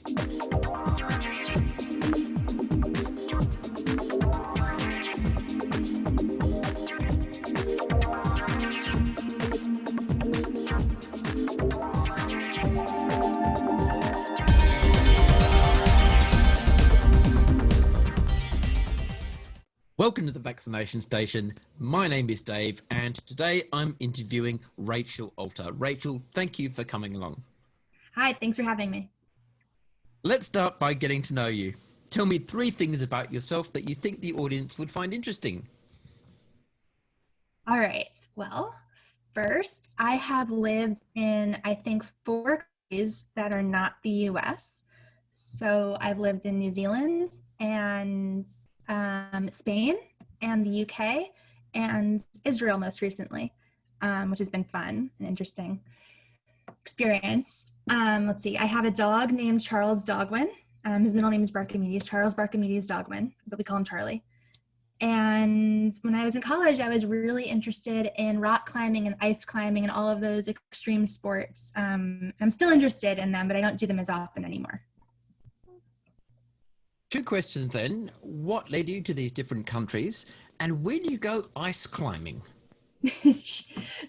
Welcome to the Vaccination Station. My name is Dave, and today I'm interviewing Rachel Alter. Rachel, thank you for coming along. Hi, thanks for having me. Let's start by getting to know you. Tell me 3 things about yourself that you think the audience would find interesting. All right. Well, first, I have lived in, I think, 4 countries that are not the US. So I've lived in New Zealand and Spain and the UK and Israel most recently, which has been fun and interesting experience. Let's see, I have a dog named Charles Dogwin. His middle name is Barkamedes, Charles Barkamedes Dogwin, but we call him Charlie. And when I was in college, I was really interested in rock climbing and ice climbing and all of those extreme sports. I'm still interested in them, but I don't do them as often anymore. 2 questions then. What led you to these different countries, and where do you go ice climbing?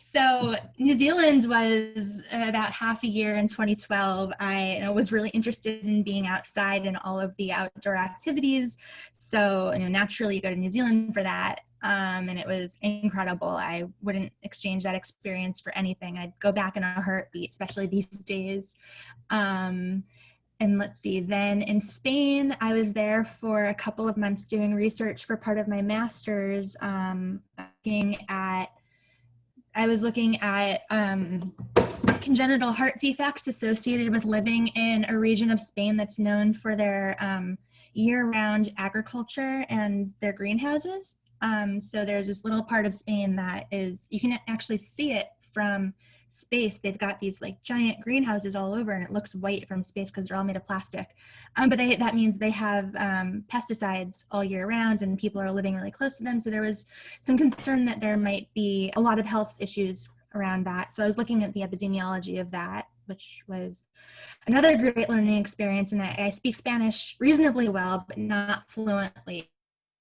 So New Zealand was about half a year in 2012. I was really interested in being outside and all of the outdoor activities. So naturally you go to New Zealand for that. And it was incredible. I wouldn't exchange that experience for anything. I'd go back in a heartbeat, especially these days. And let's see, then in Spain, I was there for a couple of months doing research for part of my master's, I was looking at congenital heart defects associated with living in a region of Spain that's known for their year-round agriculture and their greenhouses. So there's this little part of Spain that is, you can actually see it from space. They've got these like giant greenhouses all over and it looks white from space because they're all made of plastic. But that means they have pesticides all year round and people are living really close to them. So there was some concern that there might be a lot of health issues around that. So I was looking at the epidemiology of that, which was another great learning experience. And I speak Spanish reasonably well, but not fluently.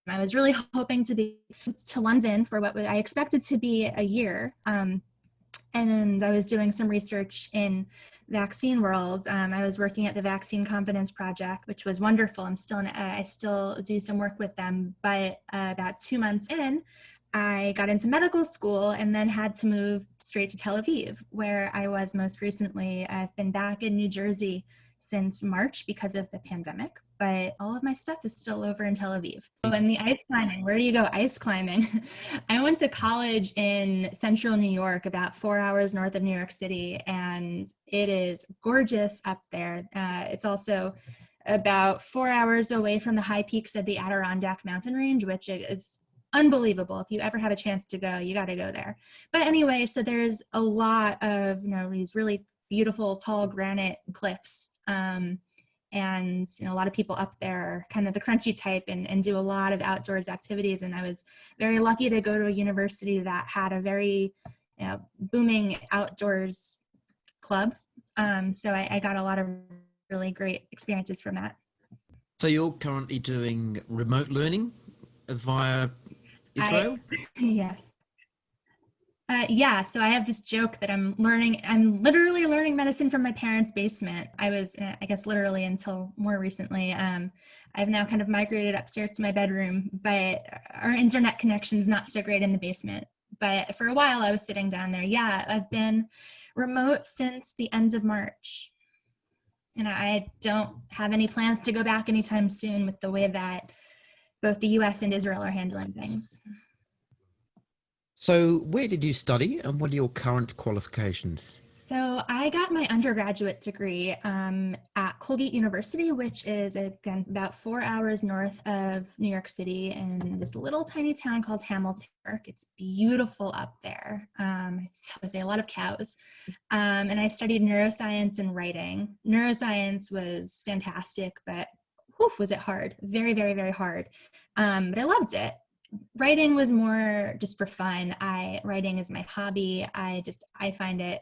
I was really hoping to London for what I expected to be a year. And I was doing some research in vaccine world. I was working at the Vaccine Confidence Project, which was wonderful. I still do some work with them. But about 2 months in, I got into medical school and then had to move straight to Tel Aviv, where I was most recently. I've been back in New Jersey since March because of the pandemic, but all of my stuff is still over in Tel Aviv. Oh, and the ice climbing, where do you go ice climbing? I went to college in central New York, about 4 hours north of New York City, and it is gorgeous up there. It's also about 4 hours away from the high peaks of the Adirondack mountain range, which is unbelievable. If you ever have a chance to go, you got to go there. But anyway, so there's a lot of, these really beautiful tall granite cliffs. And a lot of people up there are kind of the crunchy type and do a lot of outdoors activities. And I was very lucky to go to a university that had a very booming outdoors club. So I got a lot of really great experiences from that. So you're currently doing remote learning via Israel? Yes. Yeah, so I have this joke that I'm literally learning medicine from my parents' basement. I was, I guess literally until more recently. I've now kind of migrated upstairs to my bedroom, but our internet connection's not so great in the basement. But for a while I was sitting down there. Yeah, I've been remote since the end of March. And I don't have any plans to go back anytime soon with the way that both the US and Israel are handling things. So where did you study and what are your current qualifications? So I got my undergraduate degree at Colgate University, which is, again, about 4 hours north of New York City in this little tiny town called Hamilton. It's beautiful up there. So a lot of cows. And I studied neuroscience and writing. Neuroscience was fantastic, but was it hard? Very, very, very hard. But I loved it. Writing was more just for fun. Writing is my hobby. I find it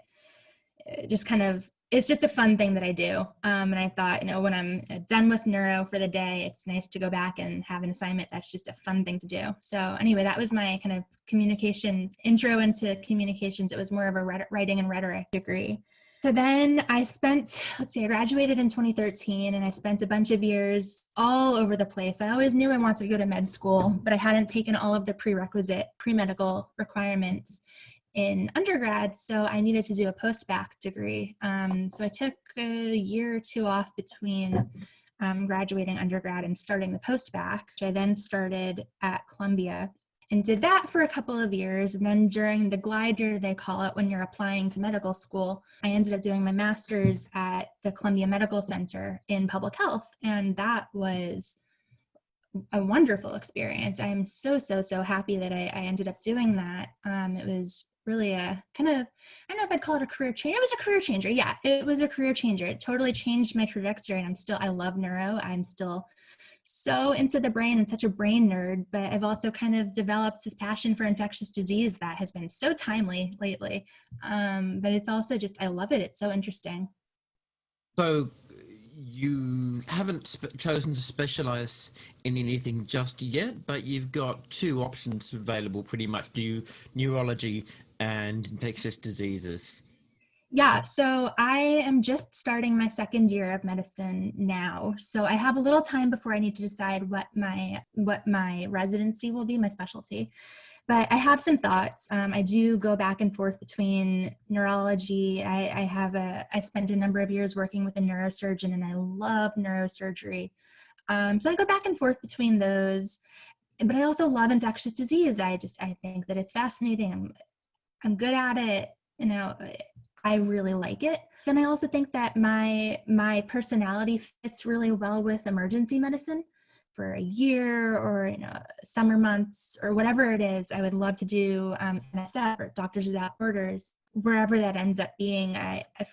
just kind of it's just a fun thing that I do. And I thought, when I'm done with neuro for the day, it's nice to go back and have an assignment that's just a fun thing to do. So anyway, that was my kind of communications, intro into communications. It was more of a writing and rhetoric degree. So then I graduated in 2013, and I spent a bunch of years all over the place. I always knew I wanted to go to med school, but I hadn't taken all of the prerequisite pre-medical requirements in undergrad, so I needed to do a post-bac degree. So I took a year or two off between graduating undergrad and starting the post-bac, which I then started at Columbia and did that for a couple of years. And then during the glide year, they call it, when you're applying to medical school, I ended up doing my master's at the Columbia Medical Center in public health. And that was a wonderful experience. I'm so happy that I ended up doing that. It was really a kind of, I don't know if I'd call it a career change. It was a career changer. Yeah, it was a career changer. It totally changed my trajectory. And I love neuro. I'm still so into the brain and such a brain nerd, but I've also kind of developed this passion for infectious disease that has been so timely lately. But it's also just, I love it. It's so interesting. So you haven't chosen to specialize in anything just yet, but you've got two options available pretty much: neurology and infectious diseases. Yeah, so I am just starting my second year of medicine now. So I have a little time before I need to decide what my residency will be, my specialty. But I have some thoughts. I do go back and forth between neurology. I spent a number of years working with a neurosurgeon, and I love neurosurgery. So I go back and forth between those. But I also love infectious disease. I think that it's fascinating. I'm good at it. I really like it. Then I also think that my personality fits really well with emergency medicine. For a year, or summer months, or whatever it is, I would love to do NSF, or Doctors Without Borders, wherever that ends up being.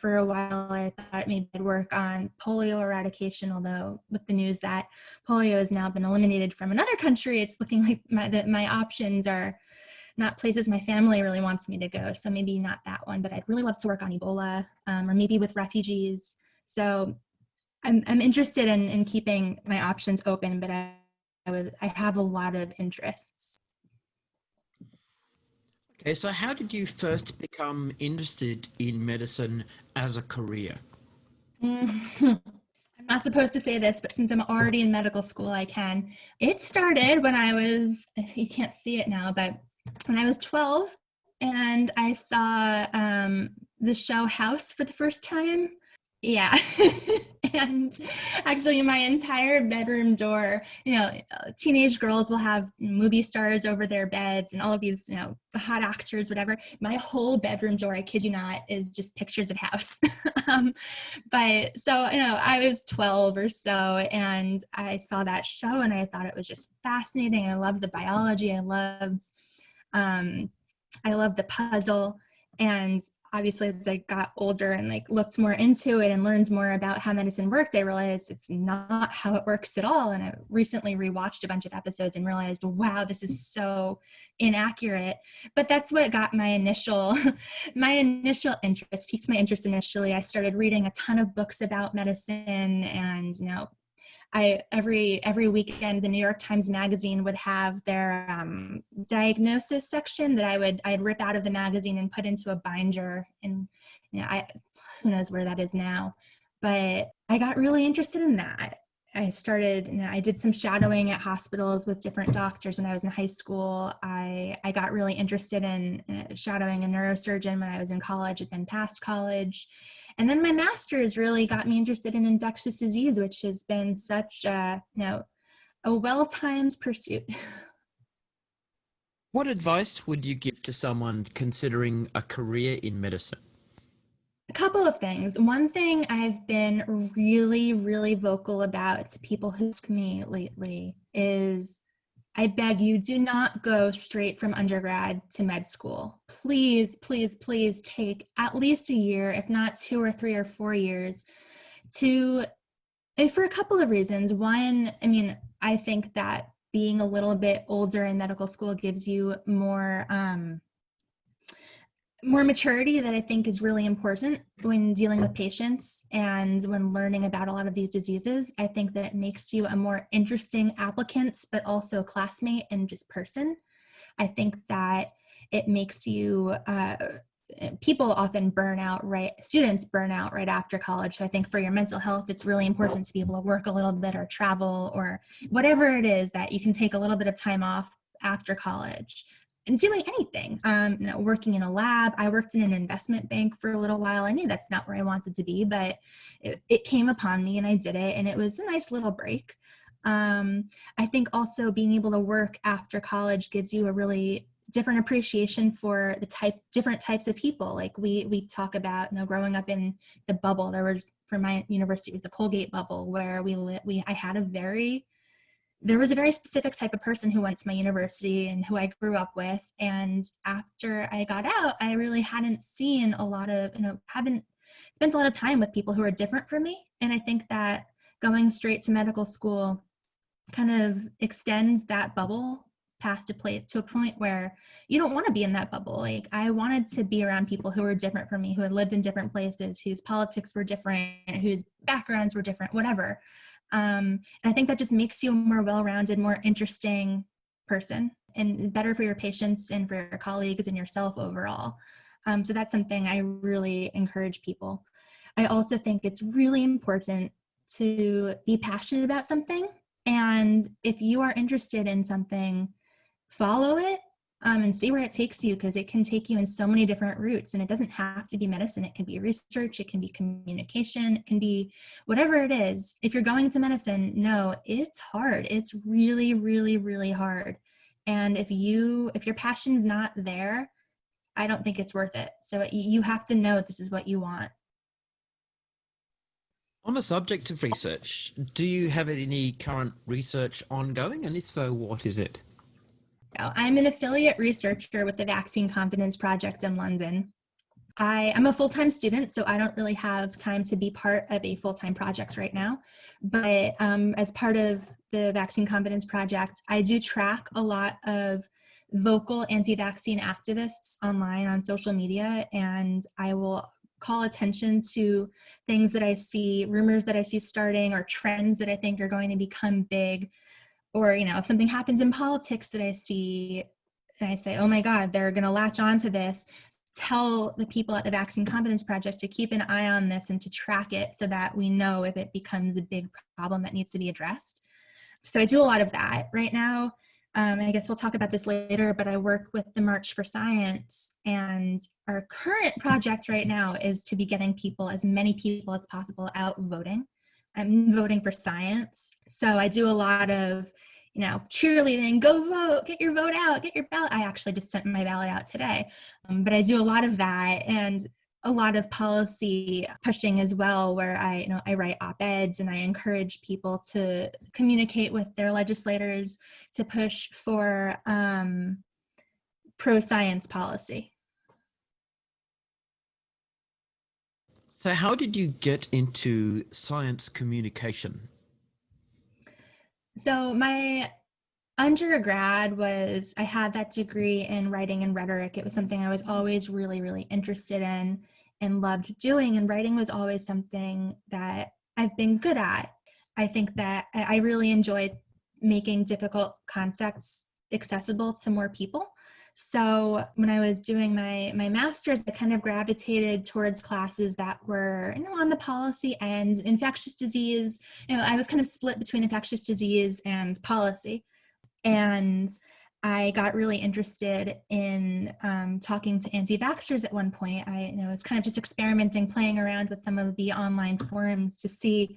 For a while, I thought maybe I'd work on polio eradication, although with the news that polio has now been eliminated from another country, it's looking like my options are not places my family really wants me to go. So maybe not that one, but I'd really love to work on Ebola, or maybe with refugees. So I'm interested in keeping my options open, but I have a lot of interests. Okay, so how did you first become interested in medicine as a career? I'm not supposed to say this, but since I'm already in medical school, I can. It started when you can't see it now, but when I was 12, and I saw the show House for the first time. Yeah. And actually my entire bedroom door, teenage girls will have movie stars over their beds and all of these, hot actors, whatever. My whole bedroom door, I kid you not, is just pictures of House. But so, I was 12 or so, and I saw that show, and I thought it was just fascinating. I loved the biology. I loved the puzzle. And obviously, as I got older and looked more into it and learned more about how medicine worked, I realized it's not how it works at all. And I recently rewatched a bunch of episodes and realized, wow, this is so inaccurate. But that's what got my initial interest, piqued my interest initially. I started reading a ton of books about medicine, and every weekend, the New York Times Magazine would have their diagnosis section that I'd rip out of the magazine and put into a binder, and who knows where that is now. But I got really interested in that. I did some shadowing at hospitals with different doctors when I was in high school. I got really interested in shadowing a neurosurgeon when I was in college and then past college. And then my master's really got me interested in infectious disease, which has been such a well-timed pursuit. What advice would you give to someone considering a career in medicine? A couple of things. One thing I've been really, really vocal about to people who ask me lately is, I beg you, do not go straight from undergrad to med school. Please, please, please take at least a year, if not 2 or 3 or 4 years, for a couple of reasons. One, I think that being a little bit older in medical school gives you more more maturity that I think is really important when dealing with patients and when learning about a lot of these diseases. I think that it makes you a more interesting applicant, but also classmate and just person. I think that it makes you, people often burn out, right? Students burn out right after college. So I think for your mental health, it's really important to be able to work a little bit or travel or whatever it is that you can take a little bit of time off after college and doing anything. Working in a lab. I worked in an investment bank for a little while. I knew that's not where I wanted to be, but it came upon me and I did it, and it was a nice little break. I think also being able to work after college gives you a really different appreciation for the different types of people. Like we talk about, growing up in the bubble. There was, for my university, it was the Colgate bubble, where I had there was a very specific type of person who went to my university and who I grew up with. And after I got out, I really hadn't seen haven't spent a lot of time with people who are different from me. And I think that going straight to medical school kind of extends that bubble past to a point where you don't want to be in that bubble. Like, I wanted to be around people who were different from me, who had lived in different places, whose politics were different, whose backgrounds were different, whatever. And I think that just makes you a more well-rounded, more interesting person, and better for your patients and for your colleagues and yourself overall. So that's something I really encourage people. I also think it's really important to be passionate about something. And if you are interested in something, follow it, and see where it takes you, because it can take you in so many different routes. And it doesn't have to be medicine. It can be research, it can be communication, it can be whatever it is. If you're going to medicine, no, it's hard. It's really, really, really hard. And if your passion's not there, I don't think it's worth it. So you have to know this is what you want. On the subject of research, do you have any current research ongoing? And if so, what is it? I'm an affiliate researcher with the Vaccine Confidence Project in London. I'm a full-time student, so I don't really have time to be part of a full-time project right now. But as part of the Vaccine Confidence Project, I do track a lot of vocal anti-vaccine activists online on social media, and I will call attention to things that I see, rumors that I see starting, or trends that I think are going to become big. Or, if something happens in politics that I see and I say, oh my God, they're going to latch on to this, tell the people at the Vaccine Confidence Project to keep an eye on this and to track it so that we know if it becomes a big problem that needs to be addressed. So I do a lot of that right now. I guess we'll talk about this later, but I work with the March for Science, and our current project right now is to be getting as many people as possible out voting. I'm voting for science. So I do a lot of, cheerleading, go vote, get your vote out, get your ballot. I actually just sent my ballot out today. But I do a lot of that, and a lot of policy pushing as well, where I write op-eds and I encourage people to communicate with their legislators to push for pro-science policy. So, how did you get into science communication? So my undergrad I had that degree in writing and rhetoric. It was something I was always really, really interested in and loved doing. And writing was always something that I've been good at. I think that I really enjoyed making difficult concepts accessible to more people. So when I was doing my master's, I kind of gravitated towards classes that were, on the policy end, infectious disease. I was kind of split between infectious disease and policy. And I got really interested in talking to anti-vaxxers at one point. I was kind of just experimenting, playing around with some of the online forums to see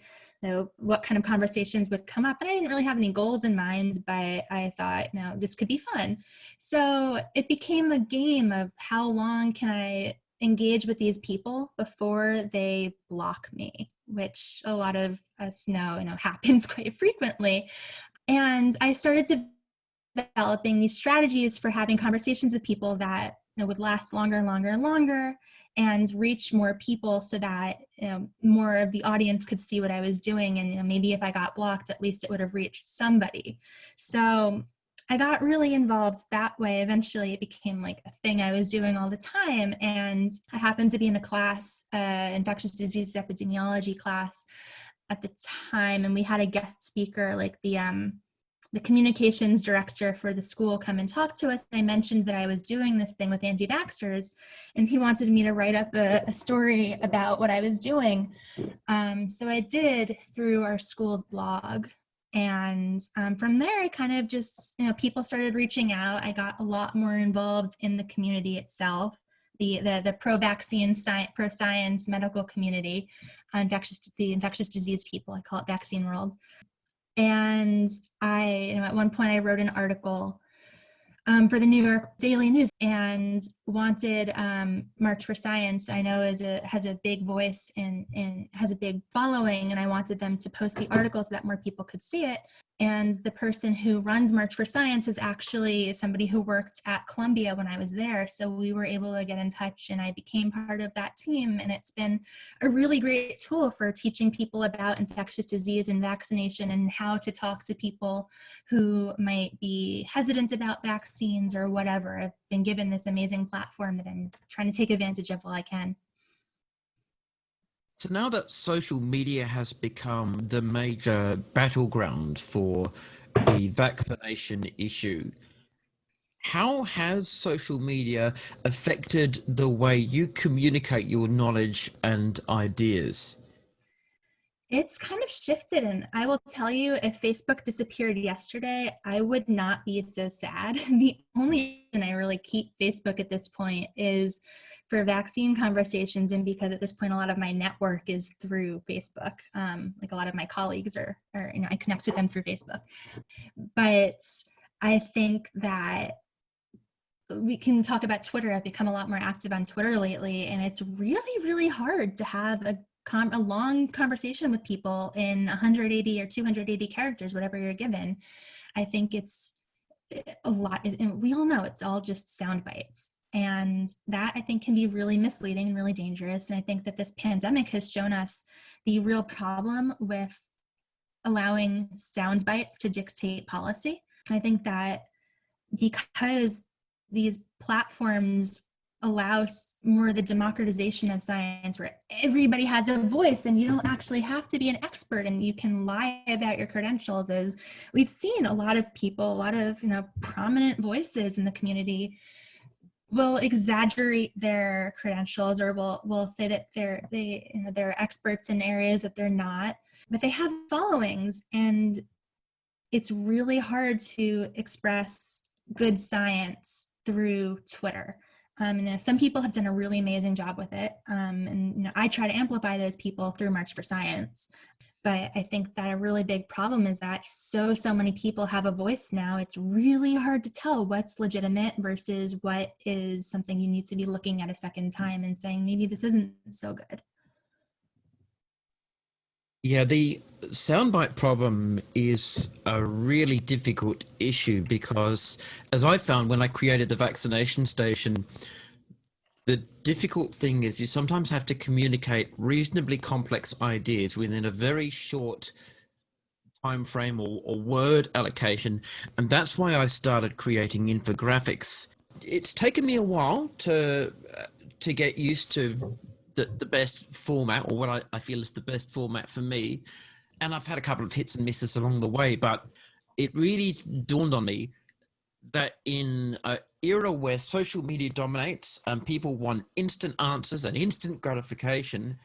what kind of conversations would come up. And I didn't really have any goals in mind, but I thought, this could be fun. So it became a game of how long can I engage with these people before they block me, which a lot of us know happens quite frequently. And I started developing these strategies for having conversations with people that would last longer and longer and longer, and reach more people so that more of the audience could see what I was doing. And maybe if I got blocked, at least it would have reached somebody. So I got really involved that way. Eventually, it became like a thing I was doing all the time. And I happened to be in a class, infectious disease epidemiology class at the time, and we had a guest speaker, like the communications director for the school, come and talk to us. And I mentioned that I was doing this thing with anti-vaxxers, and he wanted me to write up a story about what I was doing. So I did, through our school's blog. And from there, I kind of just, people started reaching out. I got a lot more involved in the community itself, the pro-vaccine, pro-science medical community, the infectious disease people. I call it Vaccine World. And at one point I wrote an article for the New York Daily News and wanted March for Science. I know has a big voice and has a big following, and I wanted them to post the article so that more people could see it. And the person who runs March for Science was actually somebody who worked at Columbia when I was there. So we were able to get in touch, and I became part of that team. And it's been a really great tool for teaching people about infectious disease and vaccination, and how to talk to people who might be hesitant about vaccines or whatever. I've been given this amazing platform that I'm trying to take advantage of while I can. So now that social media has become the major battleground for the vaccination issue, how has social media affected the way you communicate your knowledge and ideas? It's kind of shifted, and I will tell you, if Facebook disappeared yesterday, I would not be so sad. The only reason I really keep Facebook at this point is for vaccine conversations, and because at this point a lot of my network is through Facebook. Like a lot of my colleagues are I connect with them through Facebook. But I think that we can talk about Twitter. I've become a lot more active on Twitter lately, and it's really, really hard to have a long conversation with people in 180 or 280 characters, whatever you're given. I think it's a lot, and we all know it's all just sound bites. And that, I think, can be really misleading and really dangerous. And I think that this pandemic has shown us the real problem with allowing sound bites to dictate policy. I think that because these platforms allow more the democratization of science, where everybody has a voice and you don't actually have to be an expert and you can lie about your credentials. As we've seen, a lot of people, a lot of prominent voices in the community will exaggerate their credentials, or will say that they're experts in areas that they're not, but they have followings, and it's really hard to express good science through Twitter. Some people have done a really amazing job with it. And I try to amplify those people through March for Science. But I think that a really big problem is that so many people have a voice now. It's really hard to tell what's legitimate versus what is something you need to be looking at a second time and saying, maybe this isn't so good. Yeah, the soundbite problem is a really difficult issue because, as I found when I created the vaccination station, the difficult thing is you sometimes have to communicate reasonably complex ideas within a very short time frame or word allocation, and that's why I started creating infographics. It's taken me a while to get used to the best format, or what I feel is the best format for me. And I've had a couple of hits and misses along the way, but it really dawned on me that in an era where social media dominates and people want instant answers and instant gratification,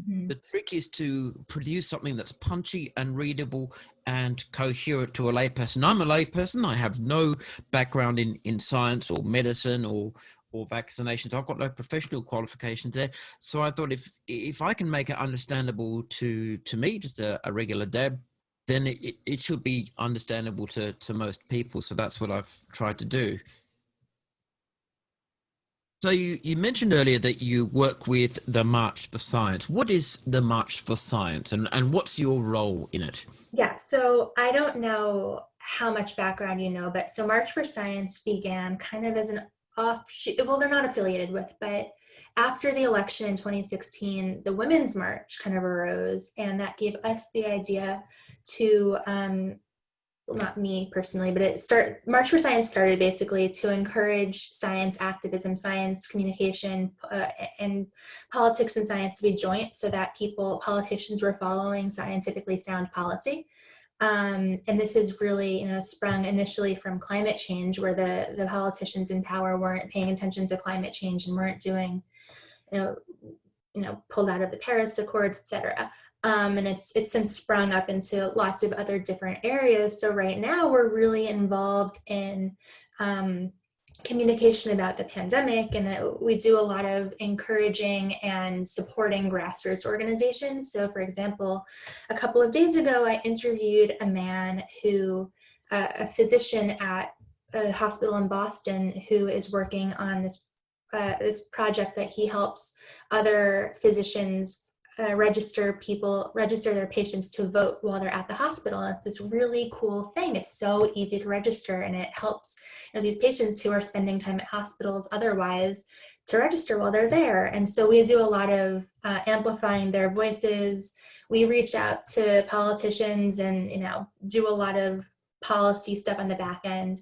Mm-hmm. the trick is to produce something that's punchy and readable and coherent to a layperson. I'm a layperson. I have no background in science or medicine or vaccinations. I've got no professional qualifications there. So I thought if I can make it understandable to me, just a regular deb, then it should be understandable to most people. So that's what I've tried to do. So you mentioned earlier that you work with the March for Science. What is the March for Science, and what's your role in it? Yeah, so I don't know how much background you know, but so March for Science began kind of as an offshoot. Well, they're not affiliated with, but after the election in 2016, the Women's March kind of arose, and that gave us the idea to not me personally, but March for Science started basically to encourage science activism, science communication, and politics and science to be joint, so that politicians were following scientifically sound policy. And this is really, sprung initially from climate change, where the politicians in power weren't paying attention to climate change and weren't doing, you pulled out of the Paris Accords, et cetera. And it's since sprung up into lots of other different areas. So right now we're really involved in communication about the pandemic, and we do a lot of encouraging and supporting grassroots organizations. So for example, a couple of days ago, I interviewed a man a physician at a hospital in Boston, who is working on this project that he helps other physicians register their patients to vote while they're at the hospital. And it's this really cool thing. It's so easy to register, and it helps these patients who are spending time at hospitals otherwise to register while they're there. And so we do a lot of amplifying their voices. We reach out to politicians and do a lot of policy stuff on the back end.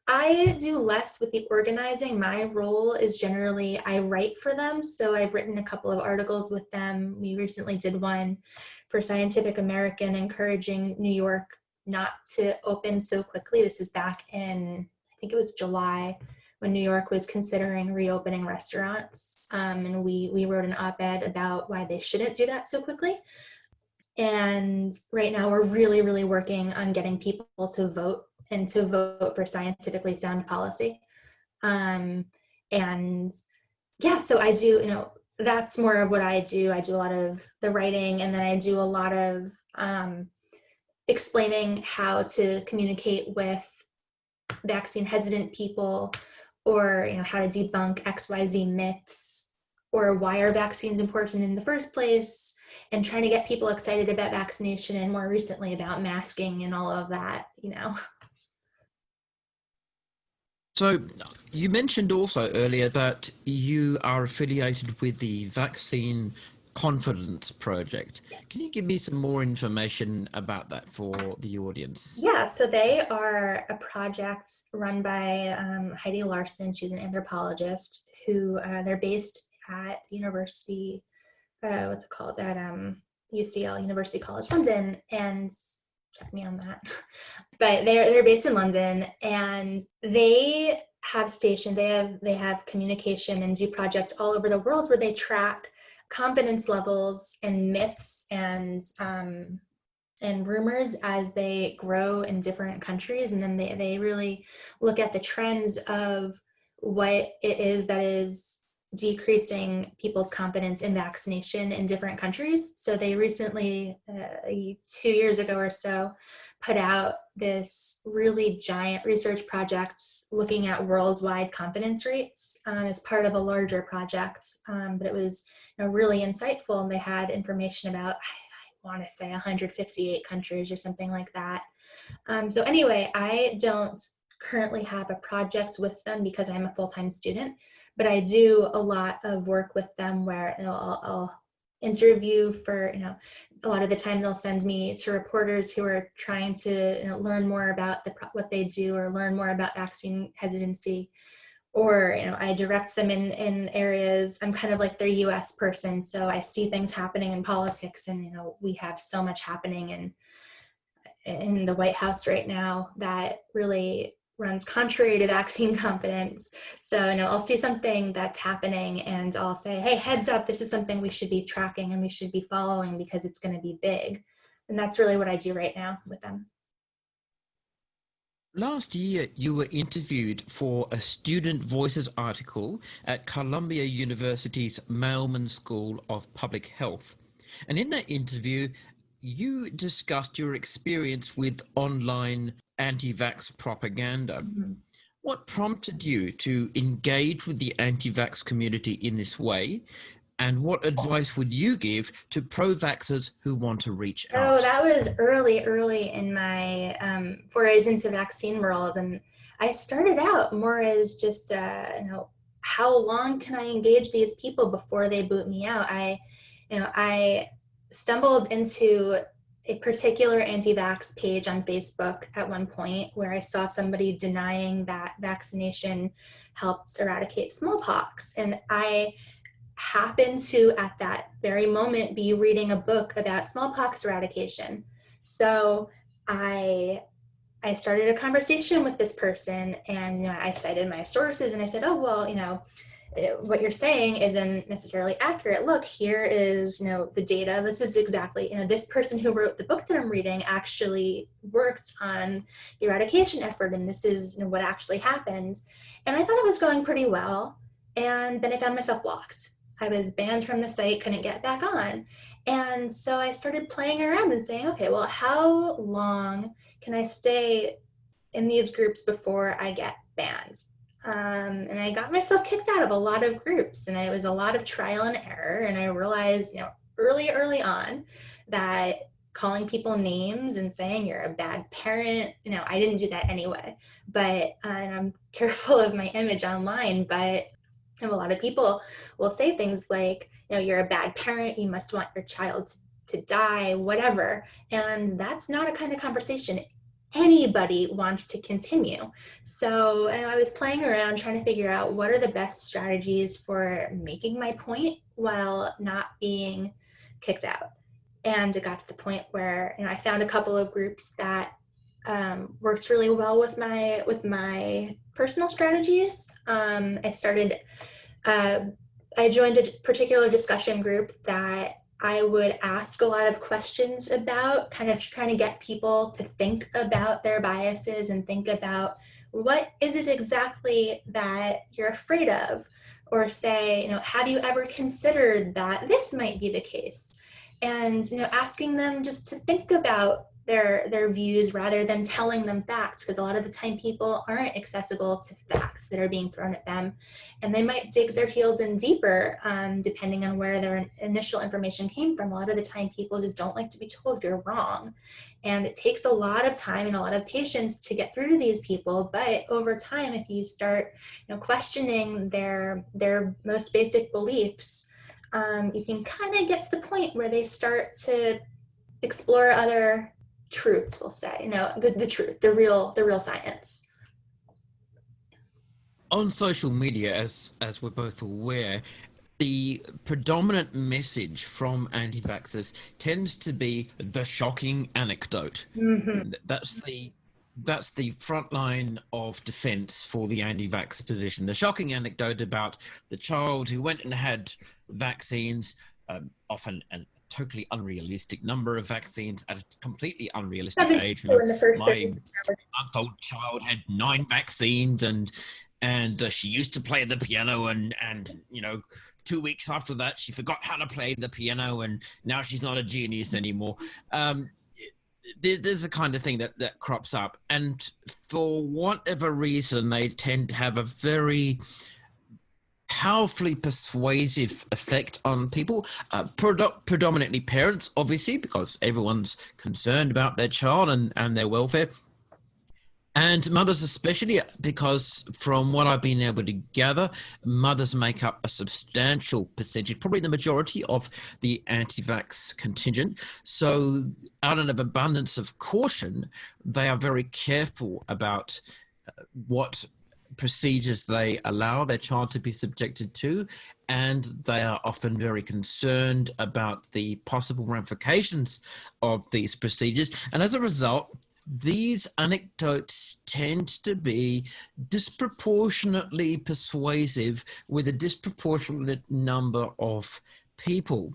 I do less with the organizing. My role is generally I write for them. So I've written a couple of articles with them. We recently did one for Scientific American encouraging New York not to open so quickly. This is back in, I think it was July, when New York was considering reopening restaurants. And we wrote an op-ed about why they shouldn't do that so quickly. And right now we're really, really working on getting people to vote, and to vote for scientifically sound policy. And yeah, so I do, that's more of what I do. I do a lot of the writing, and then I do a lot of explaining how to communicate with vaccine hesitant people, or how to debunk XYZ myths, or why are vaccines important in the first place, and trying to get people excited about vaccination, and more recently about masking and all of that. So you mentioned also earlier that you are affiliated with the Vaccine Confidence Project. Can you give me some more information about that for the audience? Yeah, so they are a project run by Heidi Larson. She's an anthropologist who they're based at University, what's it called, at UCL, University College London, and check me on that. But they're based in London, and they have stations. They have communication and do projects all over the world where they track confidence levels and myths and rumors as they grow in different countries. And then they really look at the trends of what it is that is decreasing people's confidence in vaccination in different countries. So they recently, 2 years ago or so, put out this really giant research project looking at worldwide confidence rates as part of a larger project. But it was really insightful, and they had information about, I want to say 158 countries or something like that. So anyway, I don't currently have a project with them because I'm a full-time student, but I do a lot of work with them where I'll interview for, a lot of the time they'll send me to reporters who are trying to learn more about what they do, or learn more about vaccine hesitancy, or I direct them in areas. I'm kind of like their US person, so I see things happening in politics, and we have so much happening in the White House right now that really runs contrary to vaccine confidence. So I'll see something that's happening, and I'll say, hey, heads up, this is something we should be tracking and we should be following because it's going to be big. And that's really what I do right now with them. Last year, you were interviewed for a Student Voices article at Columbia University's Mailman School of Public Health. And in that interview, you discussed your experience with online anti-vax propaganda. Mm-hmm. What prompted you to engage with the anti-vax community in this way? And what advice would you give to pro-vaxxers who want to reach out? Oh, that was early in my forays into vaccine world. And I started out more as just, how long can I engage these people before they boot me out? I stumbled into a particular anti-vax page on Facebook at one point where I saw somebody denying that vaccination helped eradicate smallpox. And I happened to, at that very moment, be reading a book about smallpox eradication. So I started a conversation with this person, and I cited my sources, and I said, oh, well, what you're saying isn't necessarily accurate. Look, here is, the data. This is exactly, this person who wrote the book that I'm reading actually worked on the eradication effort, and this is what actually happened. And I thought it was going pretty well. And then I found myself blocked. I was banned from the site, couldn't get back on. And so I started playing around and saying, okay, well, how long can I stay in these groups before I get banned? And I got myself kicked out of a lot of groups, and it was a lot of trial and error. And I realized, early on, that calling people names and saying you're a bad parent, I didn't do that anyway. But and I'm careful of my image online, but a lot of people will say things like, you're a bad parent, you must want your child to die, whatever. And that's not a kind of conversation anybody wants to continue. So I was playing around trying to figure out what are the best strategies for making my point while not being kicked out. And it got to the point where I found a couple of groups that worked really well with my personal strategies. I joined a particular discussion group that I would ask a lot of questions about, kind of trying to get people to think about their biases and think about what is it exactly that you're afraid of, or say, have you ever considered that this might be the case? And asking them just to think about their views rather than telling them facts, because a lot of the time people aren't accessible to facts that are being thrown at them, and they might dig their heels in deeper depending on where their initial information came from. A lot of the time people just don't like to be told you're wrong, and it takes a lot of time and a lot of patience to get through to these people. But over time, if you start questioning their most basic beliefs, you can kind of get to the point where they start to explore other truths, we'll say, the truth, the real science. On social media, as we're both aware, the predominant message from anti-vaxxers tends to be the shocking anecdote. Mm-hmm. That's the front line of defense for the anti-vax position. The shocking anecdote about the child who went and had vaccines, often an totally unrealistic number of vaccines at a completely unrealistic age. My month-old child had 9 vaccines, and she used to play the piano, and 2 weeks after that she forgot how to play the piano, and now she's not a genius anymore. There's a kind of thing that crops up, and for whatever reason they tend to have a very powerfully persuasive effect on people, predominantly parents, obviously, because everyone's concerned about their child and their welfare, and mothers especially, because from what I've been able to gather, mothers make up a substantial percentage, probably the majority of the anti-vax contingent. So out of an abundance of caution, they are very careful about what procedures they allow their child to be subjected to, and they are often very concerned about the possible ramifications of these procedures. And as a result, these anecdotes tend to be disproportionately persuasive with a disproportionate number of people.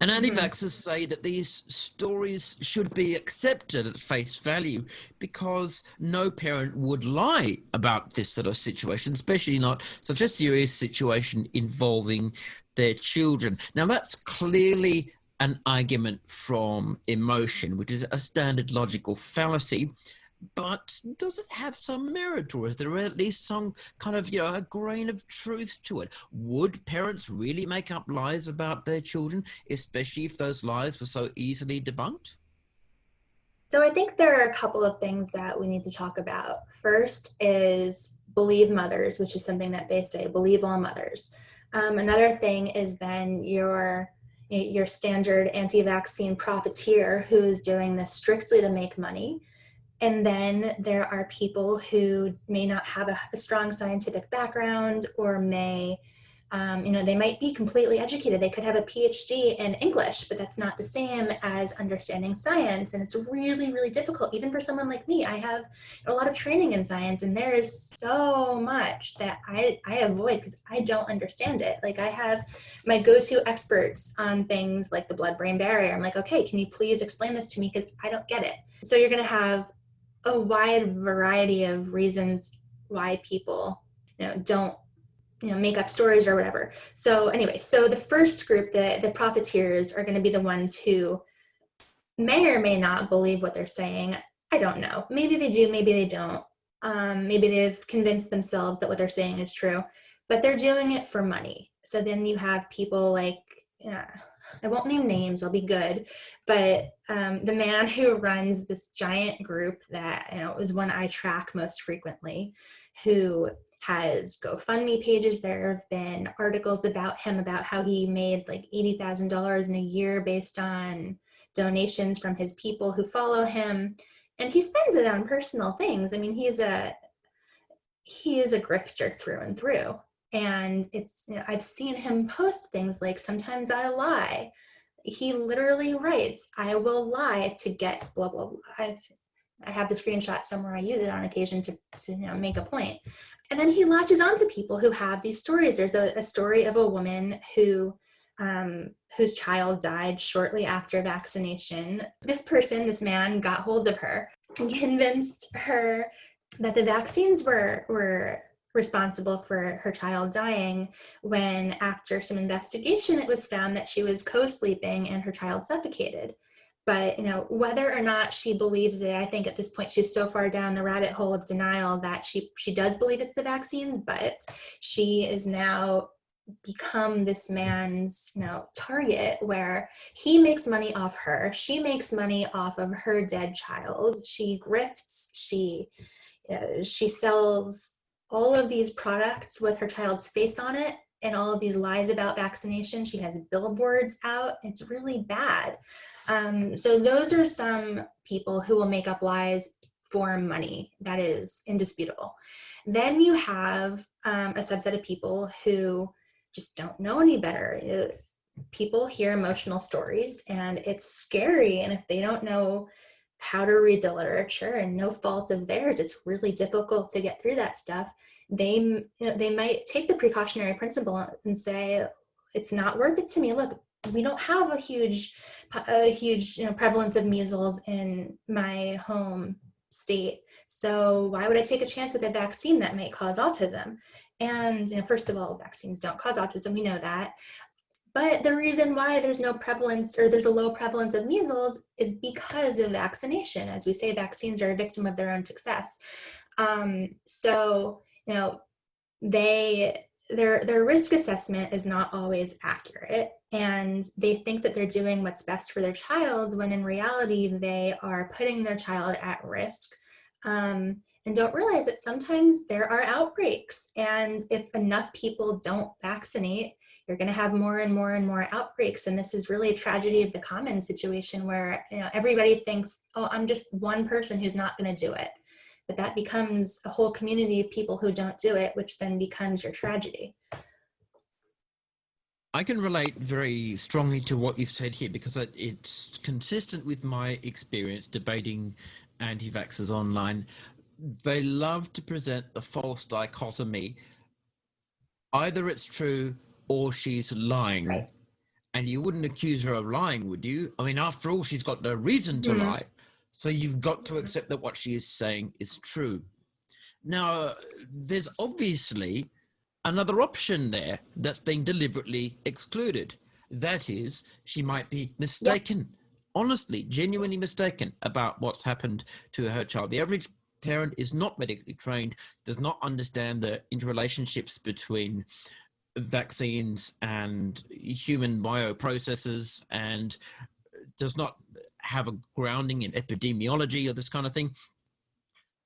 And anti-vaxxers say that these stories should be accepted at face value, because no parent would lie about this sort of situation, especially not such a serious situation involving their children. Now, that's clearly an argument from emotion, which is a standard logical fallacy. But does it have some merit, or is there at least some kind of, a grain of truth to it? Would parents really make up lies about their children, especially if those lies were so easily debunked? So I think there are a couple of things that we need to talk about. First is believe mothers, which is something that they say, believe all mothers. Another thing is then your your standard anti-vaccine profiteer who is doing this strictly to make money. And then there are people who may not have a strong scientific background, or may, they might be completely educated. They could have a PhD in English, but that's not the same as understanding science. And it's really, really difficult, even for someone like me. I have a lot of training in science, and there is so much that I avoid because I don't understand it. Like, I have my go-to experts on things like the blood-brain barrier. I'm like, okay, can you please explain this to me? Because I don't get it. So you're going to have a wide variety of reasons why people, don't, make up stories or whatever. So anyway, so the first group, the profiteers, are going to be the ones who may or may not believe what they're saying. I don't know. Maybe they do, maybe they don't. Maybe they've convinced themselves that what they're saying is true, but they're doing it for money. So then you have people like, I won't name names, I'll be good, but the man who runs this giant group that, is one I track most frequently, who has GoFundMe pages. There have been articles about him, about how he made like $80,000 in a year based on donations from his people who follow him. And he spends it on personal things. I mean, he is a grifter through and through. And it's, I've seen him post things like, sometimes I lie. He literally writes, I will lie to get blah, blah, blah. I have the screenshot somewhere. I use it on occasion to make a point. And then he latches onto people who have these stories. There's a story of a woman whose child died shortly after vaccination. This man got hold of her and convinced her that the vaccines were responsible for her child dying, when after some investigation, it was found that she was co-sleeping and her child suffocated. But, whether or not she believes it, I think at this point she's so far down the rabbit hole of denial that she does believe it's the vaccines, but she is now become this man's, target, where he makes money off her. She makes money off of her dead child. She grifts, she sells all of these products with her child's face on it and all of these lies about vaccination. She has billboards out. It's really bad. So those are some people who will make up lies for money. That is indisputable. Then you have a subset of people who just don't know any better. People hear emotional stories and it's scary. And if they don't know how to read the literature, and no fault of theirs, it's really difficult to get through that stuff. They might take the precautionary principle and say, it's not worth it to me. Look, we don't have a huge prevalence of measles in my home state, so why would I take a chance with a vaccine that might cause autism? And first of all, vaccines don't cause autism, we know that. But the reason why there's no prevalence, or there's a low prevalence of measles, is because of vaccination. As we say, vaccines are a victim of their own success. So, their risk assessment is not always accurate, and they think that they're doing what's best for their child, when in reality they are putting their child at risk, and don't realize that sometimes there are outbreaks, and if enough people don't vaccinate, you're going to have more and more and more outbreaks. And this is really a tragedy of the commons situation, where everybody thinks, oh, I'm just one person who's not going to do it. But that becomes a whole community of people who don't do it, which then becomes your tragedy. I can relate very strongly to what you've said here, because it's consistent with my experience debating anti-vaxxers online. They love to present the false dichotomy. Either it's true or she's lying. Right. And you wouldn't accuse her of lying, would you? I mean, after all, she's got no reason to lie. So you've got to accept that what she is saying is true. Now, there's obviously another option there that's being deliberately excluded. That is, she might be mistaken, yep. Honestly, genuinely mistaken about what's happened to her child. The average parent is not medically trained, does not understand the interrelationships between vaccines and human bioprocesses, and does not have a grounding in epidemiology or this kind of thing.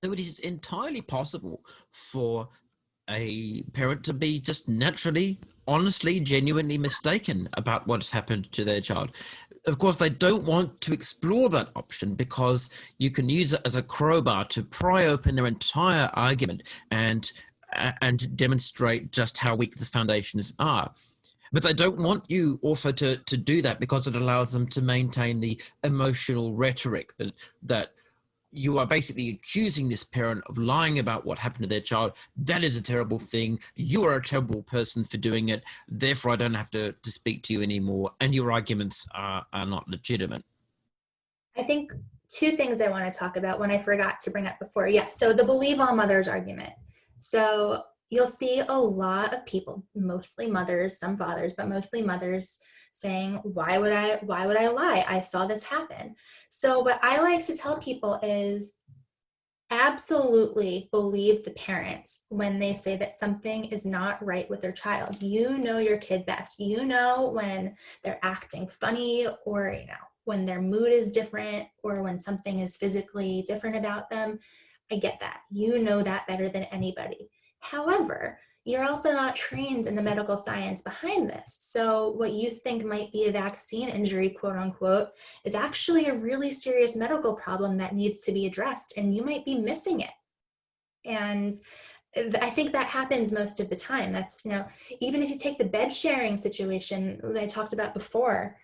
So it is entirely possible for a parent to be just naturally, honestly, genuinely mistaken about what's happened to their child. Of course, they don't want to explore that option because you can use it as a crowbar to pry open their entire argument and demonstrate just how weak the foundations are. But they don't want you also to do that because it allows them to maintain the emotional rhetoric that you are basically accusing this parent of lying about what happened to their child. That is a terrible thing. You are a terrible person for doing it. Therefore, I don't have to speak to you anymore. And your arguments are not legitimate. I think two things I want to talk about, one I forgot to bring up before. Yes, so the believe all mothers argument. So you'll see a lot of people, mostly mothers, some fathers, but mostly mothers, saying, why would I lie? I saw this happen. So what I like to tell people is absolutely believe the parents when they say that something is not right with their child. You know your kid best. You know when they're acting funny, or when their mood is different, or when something is physically different about them. I get that. You know that better than anybody. However, you're also not trained in the medical science behind this. So what you think might be a vaccine injury, quote unquote, is actually a really serious medical problem that needs to be addressed, and you might be missing it. And I think that happens most of the time. That's, even if you take the bed sharing situation that I talked about before,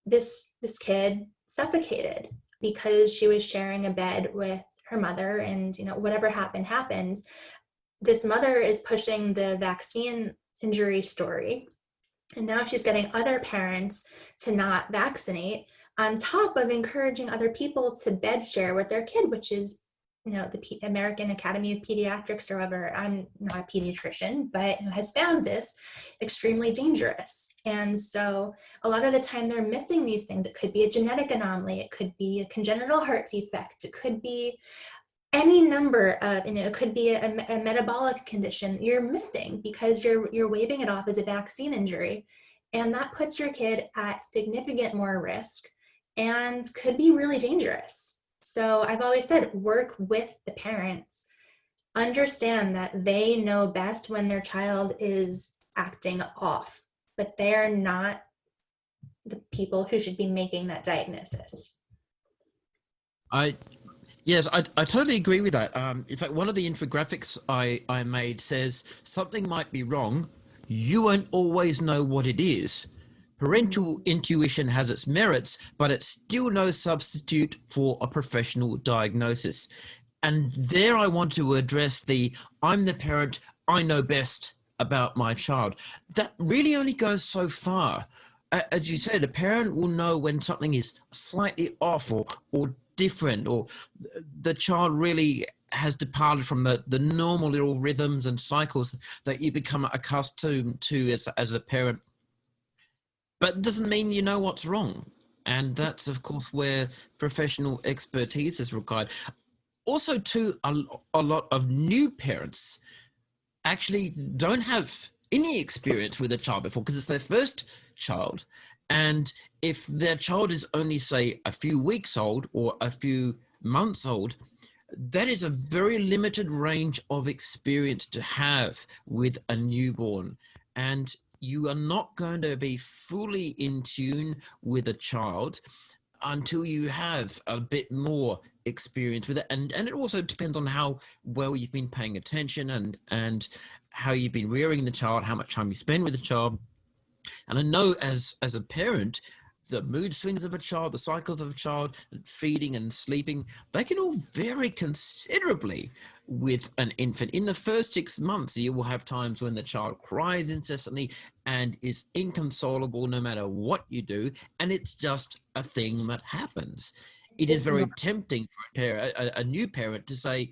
this kid suffocated because she was sharing a bed with her mother, and whatever happened. This mother is pushing the vaccine injury story, and now she's getting other parents to not vaccinate, on top of encouraging other people to bed share with their kid, which is, the American Academy of Pediatrics, or whatever, I'm not a pediatrician, but has found this extremely dangerous. And so a lot of the time they're missing these things. It could be a genetic anomaly. It could be a congenital heart defect. It could be any number of, it could be a metabolic condition you're missing because you're waving it off as a vaccine injury. And that puts your kid at significant more risk and could be really dangerous. So I've always said, work with the parents, understand that they know best when their child is acting off, but they're not the people who should be making that diagnosis. I Yes, I totally agree with that. In fact, one of the infographics I made says something might be wrong. You won't always know what it is. Parental intuition has its merits, but it's still no substitute for a professional diagnosis. And there I want to address the I'm the parent, I know best about my child. That really only goes so far. As you said, a parent will know when something is slightly off or different, or the child really has departed from the normal little rhythms and cycles that you become accustomed to as a parent. But it doesn't mean you know what's wrong. And that's, of course, where professional expertise is required. Also, too, a lot of new parents actually don't have any experience with a child before because it's their first child. And if their child is only, say, a few weeks old or a few months old, that is a very limited range of experience to have with a newborn. And you are not going to be fully in tune with a child until you have a bit more experience with it. And it also depends on how well you've been paying attention and how you've been rearing the child, how much time you spend with the child. And I know as a parent, the mood swings of a child, the cycles of a child, feeding and sleeping, they can all vary considerably with an infant. In the first 6 months, you will have times when the child cries incessantly and is inconsolable no matter what you do, and it's just a thing that happens. It is very tempting for a new parent to say,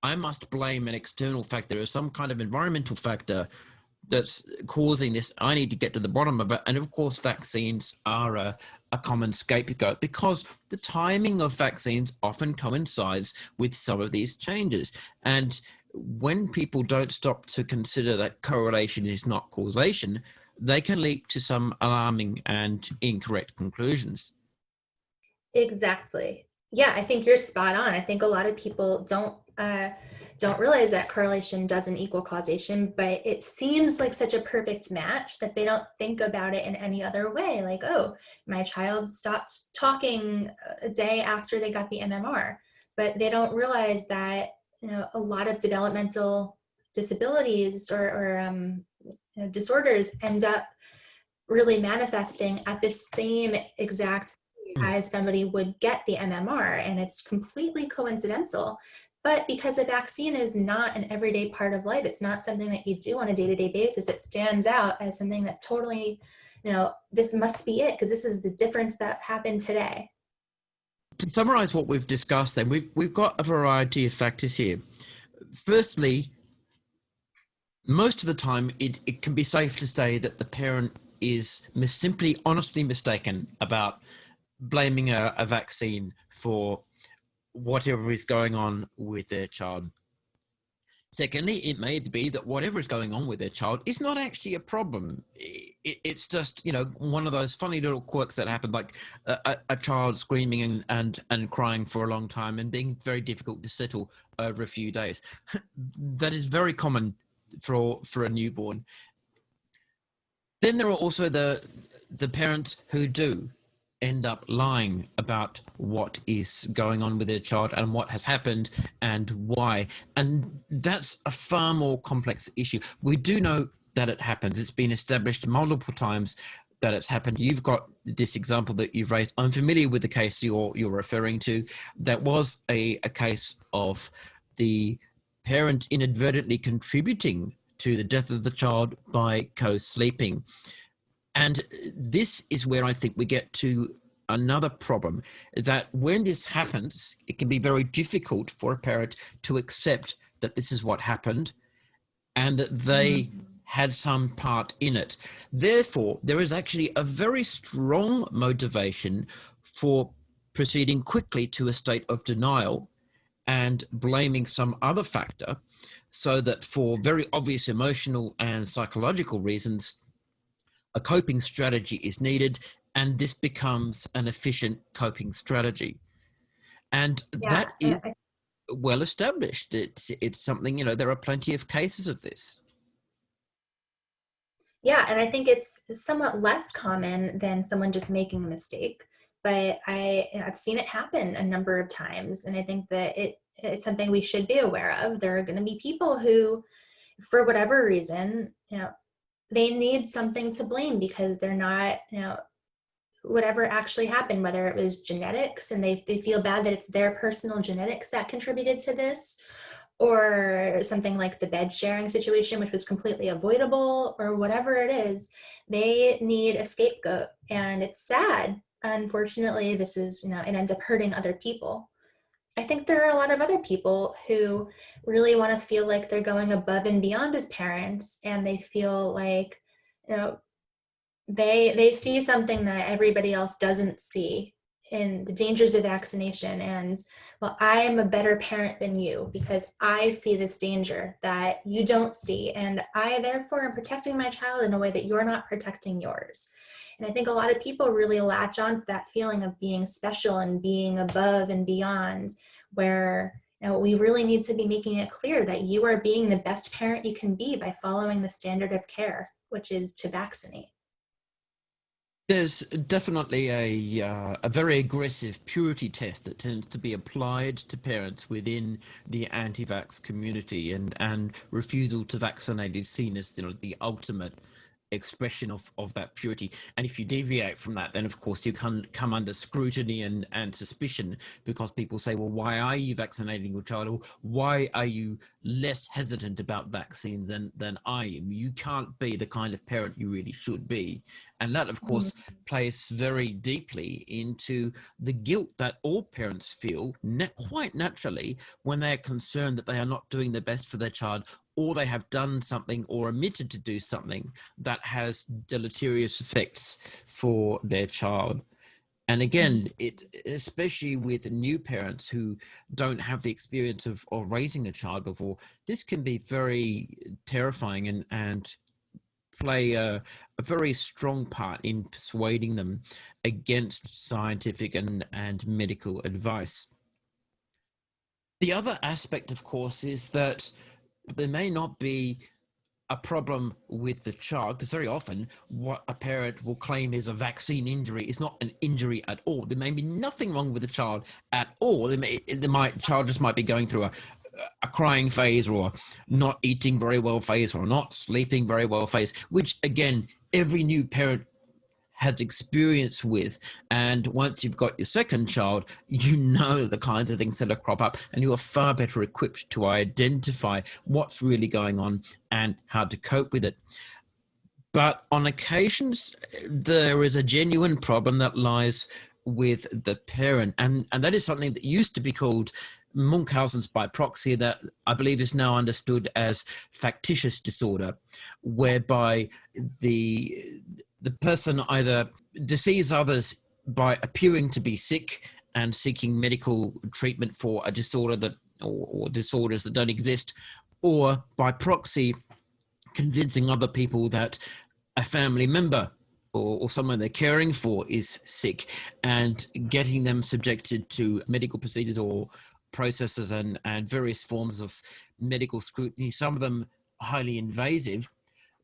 I must blame an external factor or some kind of environmental factor that's causing this. I need to get to the bottom of it. And of course, vaccines are a common scapegoat because the timing of vaccines often coincides with some of these changes. And when people don't stop to consider that correlation is not causation, they can lead to some alarming and incorrect conclusions. Exactly. Yeah, I think you're spot on. I think a lot of people don't realize that correlation doesn't equal causation, but it seems like such a perfect match that they don't think about it in any other way. Like, oh, my child stopped talking a day after they got the MMR, but they don't realize that, a lot of developmental disabilities or disorders end up really manifesting at the same exact Mm. as somebody would get the MMR, and it's completely coincidental. But because the vaccine is not an everyday part of life, it's not something that you do on a day-to-day basis, it stands out as something that's totally, this must be it, because this is the difference that happened today. To summarize what we've discussed, then we've got a variety of factors here. Firstly, most of the time, it can be safe to say that the parent is simply honestly mistaken about blaming a vaccine for whatever is going on with their child. Secondly, it may be that whatever is going on with their child is not actually a problem. It's just, one of those funny little quirks that happen, like a child screaming and crying for a long time and being very difficult to settle over a few days. That is very common for a newborn. Then there are also the parents who do end up lying about what is going on with their child and what has happened and why. And that's a far more complex issue. We do know that it happens. It's been established multiple times that it's happened. You've got this example that you've raised. I'm familiar with the case you're referring to. That was a case of the parent inadvertently contributing to the death of the child by co-sleeping. And this is where I think we get to another problem, that when this happens, it can be very difficult for a parent to accept that this is what happened and that they had some part in it. Therefore, there is actually a very strong motivation for proceeding quickly to a state of denial and blaming some other factor, so that for very obvious emotional and psychological reasons, a coping strategy is needed, and this becomes an efficient coping strategy. And Yeah, that is well established. It's something, there are plenty of cases of this. yeah, and I think it's somewhat less common than someone just making a mistake, but I've seen it happen a number of times, and I think that it's something we should be aware of. There are going to be people who, for whatever reason, they need something to blame because they're not, whatever actually happened, whether it was genetics and they feel bad that it's their personal genetics that contributed to this, or something like the bed sharing situation, which was completely avoidable, or whatever it is, they need a scapegoat. And it's sad. Unfortunately, this is, it ends up hurting other people. I think there are a lot of other people who really want to feel like they're going above and beyond as parents, and they feel like, you know, they see something that everybody else doesn't see in the dangers of vaccination, and, well, I am a better parent than you because I see this danger that you don't see, and I therefore am protecting my child in a way that you're not protecting yours. And I think a lot of people really latch on to that feeling of being special and being above and beyond, where, we really need to be making it clear that you are being the best parent you can be by following the standard of care, which is to vaccinate. There's definitely a very aggressive purity test that tends to be applied to parents within the anti-vax community, and refusal to vaccinate is seen as, the ultimate expression of that purity. And if you deviate from that, then of course you come under scrutiny and suspicion, because people say, well, why are you vaccinating your child? Or why are you less hesitant about vaccines than I am? You can't be the kind of parent you really should be. And that, of course, plays very deeply into the guilt that all parents feel quite naturally when they're concerned that they are not doing their best for their child, or they have done something or omitted to do something that has deleterious effects for their child. And again, it, especially with new parents who don't have the experience of raising a child before, this can be very terrifying and play a very strong part in persuading them against scientific and medical advice. The other aspect, of course, is that there may not be a problem with the child, because very often what a parent will claim is a vaccine injury is not an injury at all. There may be nothing wrong with the child at all. Child just might be going through a crying phase, or not eating very well phase, or not sleeping very well phase, which again, every new parent has experience with. And once you've got your second child, you know the kinds of things that are crop up, and you are far better equipped to identify what's really going on and how to cope with it. But on occasions, there is a genuine problem that lies with the parent, and that is something that used to be called Munchausen's by proxy, that I believe is now understood as factitious disorder, whereby the the person either deceives others by appearing to be sick and seeking medical treatment for a disorder that or disorders that don't exist, or by proxy convincing other people that a family member or someone they're caring for is sick, and getting them subjected to medical procedures or processes and various forms of medical scrutiny, some of them highly invasive,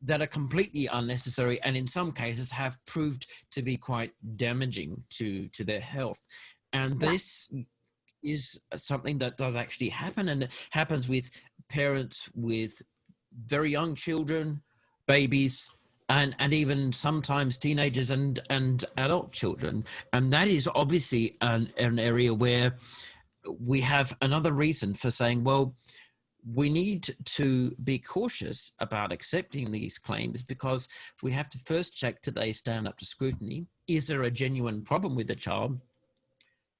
that are completely unnecessary, and in some cases have proved to be quite damaging to their health. And this is something that does actually happen, and it happens with parents with very young children, babies, and even sometimes teenagers and adult children. And that is obviously an area where we have another reason for saying, well, we need to be cautious about accepting these claims, because we have to first check, do they stand up to scrutiny? Is there a genuine problem with the child?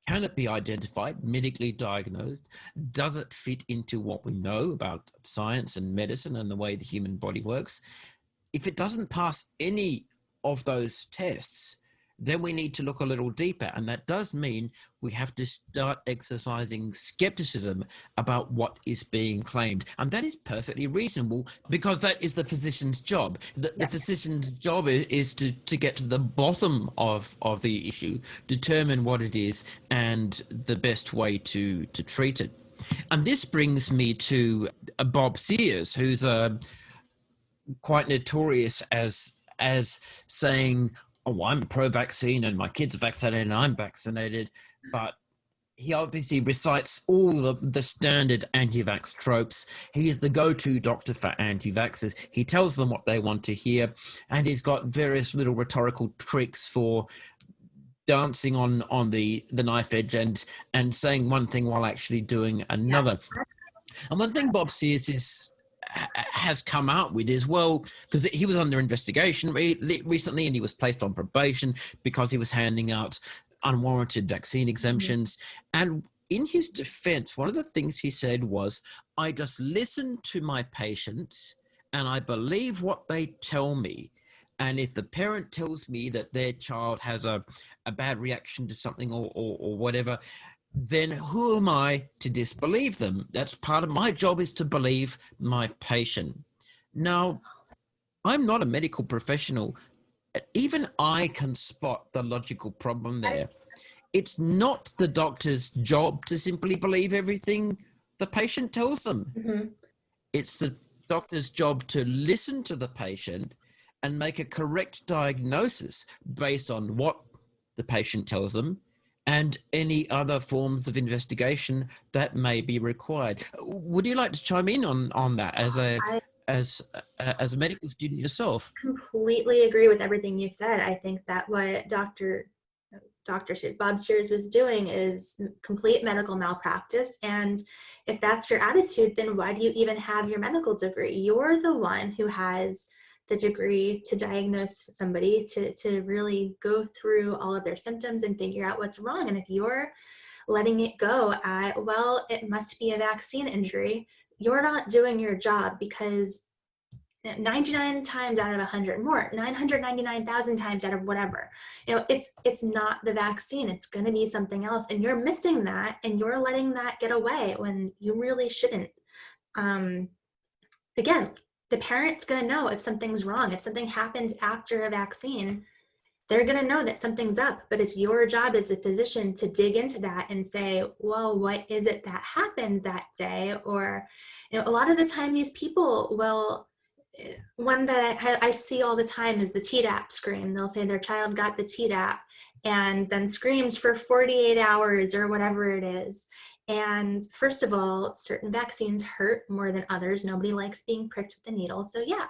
Can it be identified, medically diagnosed? Does it fit into what we know about science and medicine and the way the human body works? If it doesn't pass any of those tests, then we need to look a little deeper. And that does mean we have to start exercising skepticism about what is being claimed. And that is perfectly reasonable, because that is the physician's job. The physician's job is to get to the bottom of the issue, determine what it is, and the best way to treat it. And this brings me to Bob Sears, who's quite notorious as saying, oh, I'm pro-vaccine and my kids are vaccinated and I'm vaccinated. But he obviously recites all the standard anti-vax tropes. He is the go-to doctor for anti-vaxxers. He tells them what they want to hear, and he's got various little rhetorical tricks for dancing on the knife edge and saying one thing while actually doing another. And one thing Bob Sears has come out with is, well, because he was under investigation recently and he was placed on probation because he was handing out unwarranted vaccine exemptions. And in his defense, one of the things he said was, I just listen to my patients and I believe what they tell me. And if the parent tells me that their child has a bad reaction to something or whatever, then who am I to disbelieve them? That's part of my job, is to believe my patient. Now, I'm not a medical professional. Even I can spot the logical problem there. It's not the doctor's job to simply believe everything the patient tells them. Mm-hmm. It's the doctor's job to listen to the patient and make a correct diagnosis based on what the patient tells them and any other forms of investigation that may be required. Would you like to chime in on that as a medical student yourself? Completely agree with everything you said. I think that what Bob Sears is doing is complete medical malpractice. And if that's your attitude, then why do you even have your medical degree? You're the one who has the degree to diagnose somebody, to really go through all of their symptoms and figure out what's wrong. And if you're letting it go at, well, it must be a vaccine injury, you're not doing your job, because 99 times out of 100, more 999,000 times out of whatever, it's not the vaccine, it's going to be something else, and you're missing that and you're letting that get away when you really shouldn't. Again, the parent's going to know if something's wrong. If something happens after a vaccine, they're going to know that something's up, but it's your job as a physician to dig into that and say, well, what is it that happened that day? Or, a lot of the time these people will, one that I see all the time is the Tdap scream. They'll say their child got the Tdap and then screams for 48 hours or whatever it is. And first of all, certain vaccines hurt more than others. Nobody likes being pricked with a needle. So yeah,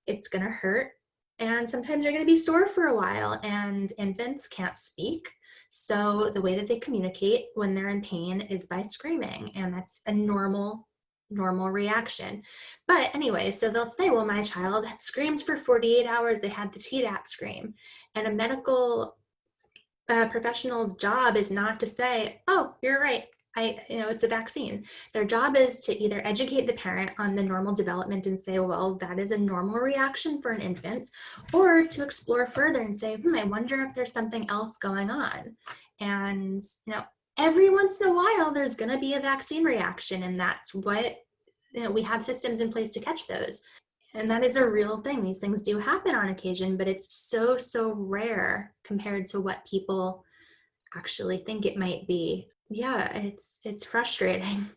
it's going to hurt. And sometimes they're going to be sore for a while, and infants can't speak. So the way that they communicate when they're in pain is by screaming, and that's a normal reaction. But anyway, so they'll say, well, my child screamed for 48 hours. They had the Tdap scream. And a medical professional's job is not to say, oh, you're right, it's a vaccine. Their job is to either educate the parent on the normal development and say, well, that is a normal reaction for an infant, or to explore further and say, I wonder if there's something else going on. And, every once in a while, there's going to be a vaccine reaction, and that's what, we have systems in place to catch those. And that is a real thing. These things do happen on occasion, but it's so, so rare compared to what people actually think it might be. Yeah, it's frustrating.